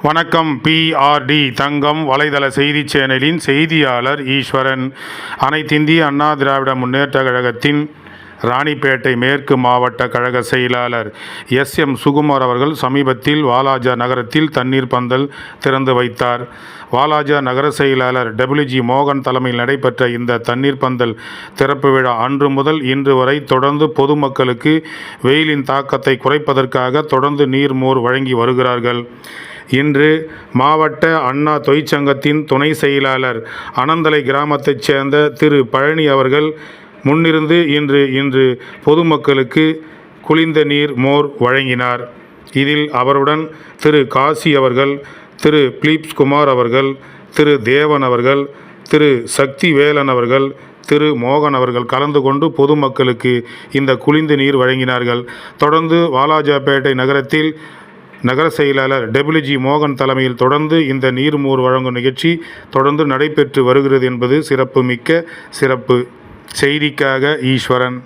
வணக்கம். பிஆர்டி தங்கம் வலைதள செய்தி சேனலின் செய்தியாளர் ஈஸ்வரன். அனைத்திந்திய அண்ணா திராவிட முன்னேற்ற கழகத்தின் ராணிப்பேட்டை மேற்கு மாவட்ட கழக செயலாளர் எஸ்.எம். சுகுமார் அவர்கள் சமீபத்தில் வாலாஜா நகரத்தில் தண்ணீர் பந்தல் திறந்து வைத்தார். வாலாஜா நகர செயலாளர் டபிள்யூ.ஜி. மோகன் தலைமையில் நடைபெற்ற இந்த தண்ணீர் பந்தல் திறப்பு விழா அன்று முதல் இன்று வரை தொடர்ந்து பொதுமக்களுக்கு வெயிலின் தாக்கத்தை குறைப்பதற்காக தொடர்ந்து நீர்மோர் வழங்கி வருகிறார்கள். இன்று மாவட்ட அண்ணா தொழிற்சங்கத்தின் துணை செயலாளர் அனந்தலை கிராமத்தைச் சேர்ந்த திரு பழனி அவர்கள் முன்னிருந்து இன்று பொதுமக்களுக்கு குளிர்ந்த நீர் மோர் வழங்கினார். இதில் அவருடன் திரு காசி அவர்கள், திரு பிலிப்ஸ் குமார் அவர்கள், திரு தேவன் அவர்கள், திரு சக்தி வேலன் அவர்கள், திரு மோகன் அவர்கள் கலந்து கொண்டு பொதுமக்களுக்கு இந்த குளிர்ந்த நீர் வழங்கினார்கள். தொடர்ந்து வாலாஜாபேட்டை நகரத்தில் நகர செயலாளர் டபிள்யூ.ஜி. மோகன் தலைமையில் தொடர்ந்து இந்த நீர்மோர் வழங்கும் நிகழ்ச்சி தொடர்ந்து நடைபெற்று வருகிறது என்பது சிறப்பு. செய்திக்காக ஈஸ்வரன்.